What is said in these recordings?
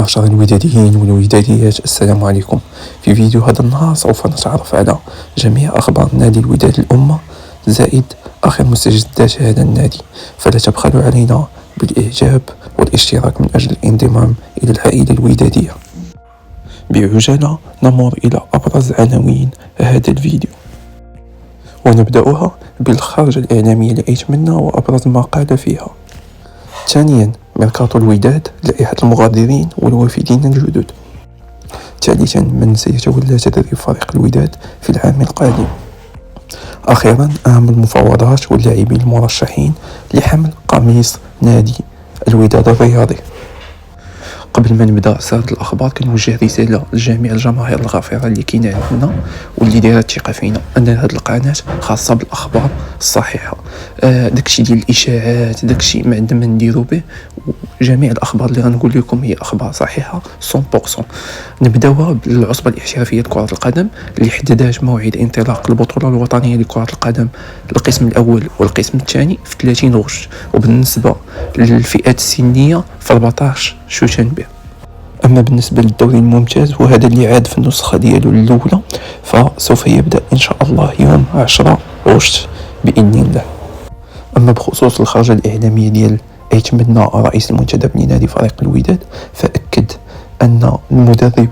معشر الوداديين والوداديات، السلام عليكم. في فيديو هذا النهار سوف نتعرف على جميع أخبار نادي الوداد الأمة زائد آخر مستجدات هذا النادي، فلا تبخلوا علينا بالإعجاب والاشتراك من أجل الانضمام إلى العائلة الودادية. بعجالة نمر إلى أبرز عناوين هذا الفيديو، ونبدأها بالخرجة الإعلامية لأيتمنا وأبرز ما قال فيها. ثانيا، ميركاتو الوداد، لائحة المغادرين والوافدين الجدد. ثالثا، من سيتولى تدريب فريق الوداد في العام القادم. أخيرا، أهم المفاوضات واللاعبين المرشحين لحمل قميص نادي الوداد الرياضي. قبل ما نبدا سرد الاخبار، كنوجه رساله لجميع الجماهير الغفيره اللي كاينه عندنا واللي دايره الثقه فينا ان هذه القناه خاصه بالاخبار الصحيحه. داكشي ديال الاشاعات داكشي ما عندنا ما نديرو به، وجميع الاخبار اللي غنقول لكم هي اخبار صحيحه 100%. نبداوها بالعصبه الاحترافيه لكره القدم اللي حددت موعد انطلاق البطوله الوطنيه لكره القدم القسم الاول والقسم الثاني في 30 غشت، وبالنسبه للفئات السنيه في 14 شتنبر. أما بالنسبة للدوري الممتاز وهذا اللي عاد في النسخة ديالو الأولى، فسوف يبدأ إن شاء الله يوم 10 غشت بإذن الله. أما بخصوص الخرجة الإعلامية ديال أيتمنا رئيس المنتدب لنادي فريق الوداد، فأكد أن المدرب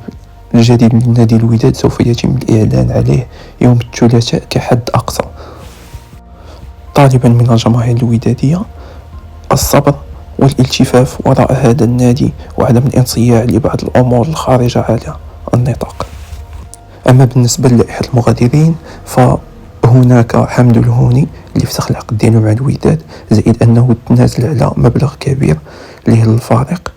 الجديد لنادي الوداد سوف يتم الإعلان عليه يوم الثلاثاء كحد أقصى، طالبا من الجماهير الودادية الصبر والالتفاف وراء هذا النادي وعدم الانصياع لبعض الأمور الخارجة على النطاق. أما بالنسبة للائحة المغادرين، فهناك حمد الهوني اللي فسخ العقد ديالو مع الوداد، زائد أنه تنازل على مبلغ كبير للفريق،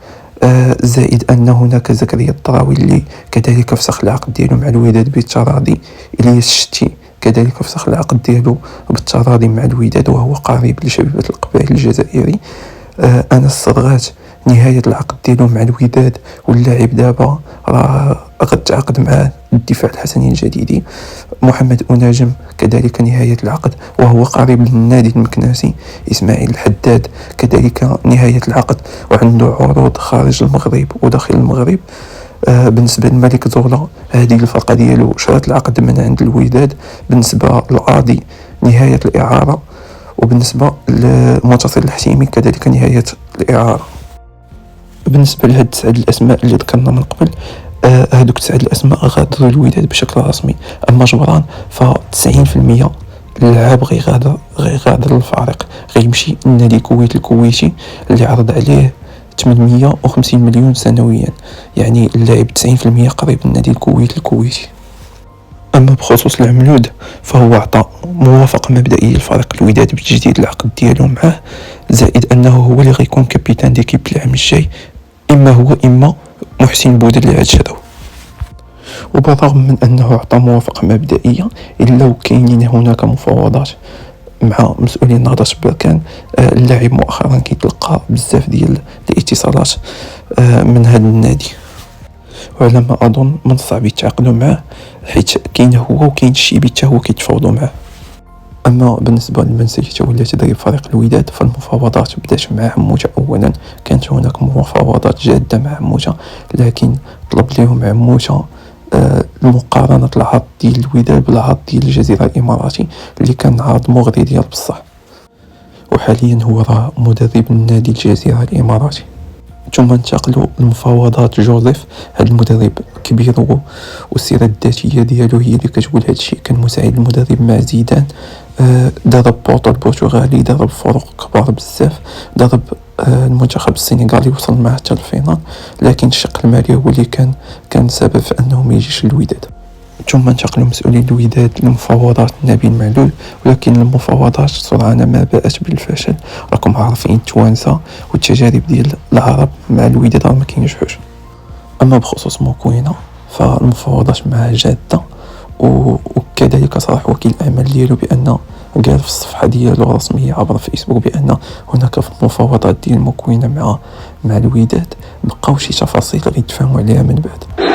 زائد أن هناك زكريا الطراوي اللي كذلك فسخ العقد ديالو مع الوداد بالتراضي. إلياس الشتي كذلك فسخ العقد ديالو بالتراضي مع الوداد وهو قريب لشبيبة القبائل الجزائري. أنس الصدغات نهاية العقد ديالو مع الوداد، واللاعب دابا راه قد تعاقد مع الدفاع الحسني الجديدي. محمد أناجم كذلك نهاية العقد وهو قريب للنادي المكناسي. إسماعيل الحداد كذلك نهاية العقد وعنده عروض خارج المغرب وداخل المغرب. بالنسبة للملك زولا، هذه الفرقة ديالو شرط العقد من عند الوداد. بالنسبة للقاضي نهاية الإعارة، وبالنسبة للمنتصر الحسيمي كذلك نهاية الإعارة. بالنسبة لهاد 9 الأسماء اللي ذكرنا من قبل، هادوك 9 الأسماء غادروا الوداد بشكل رسمي. أما جبران ف90% اللاعب غيغادر الفريق، غيمشي للنادي الكويتي اللي عرض عليه 850 مليون سنويا، يعني اللاعب 90% قريب للنادي الكويتي. أما بخصوص العملود، فهو أعطى موافقة مبدئية لفريق الوداد بتجديد العقد ديالو معه، زائد أنه هو اللي غيكون كابيتان ديكيب العام الجاي، إما هو إما محسن بودر اللي عاد شراو. وبالرغم من أنه أعطى موافقة مبدئية، إلا وكاينين هناك مفاوضات مع مسؤولين نهضة بركان. اللاعب مؤخرا كيتلقى بزاف ديال الاتصالات من هذا النادي، وعلى ما أظن من الصعب يتعاقدوا معه، حيت كاين هو وكاين الشيبي حتى هو كيتفاوضوا معه. أما بالنسبة لمن سيتولى تدريب فريق الوداد، فالمفاوضات بدات مع عموتة. أولا كانت هناك مفاوضات جادة مع عموتة، لكن طلب لهم عموتة المقارنة العرض ديال الوداد بالعرض ديال الجزيرة الإماراتي اللي كان عرض مغري ديال بصح، وحاليا هو راه مدرب النادي الجزيرة الإماراتي. ثم انتقلوا المفاوضات جوزيف، هذا المدرب كبير والسيرة الذاتية ديالو هي اللي كتقول هذا الشيء. كان مساعد المدرب مع زيدان، درب بورتو البرتغالي، درب فرق كبار بزاف، درب المنتخب السنغالي وصل معه حتى الفينال، لكن الشق المالي هو اللي كان سبب في انه ما يجيش الوداد. ثم انتقلوا مسؤولين الوداد لمفاوضات نبيل معلول، ولكن المفاوضات سرعان ما باءت بالفشل. راكم عارفين التوانسه والتجارب ديال العرب مع الوداد راه ما كينجحوش. اما بخصوص موكوينا، فالمفاوضات معه جاده، وكذلك صرح وكيل الاعمال ديالو بان قال في الصفحه ديالو الرسميه عبر فيسبوك بان هناك في المفاوضات ديال موكوينا مع الوداد بقاو شي تفاصيل غيتفاهموا عليها من بعد.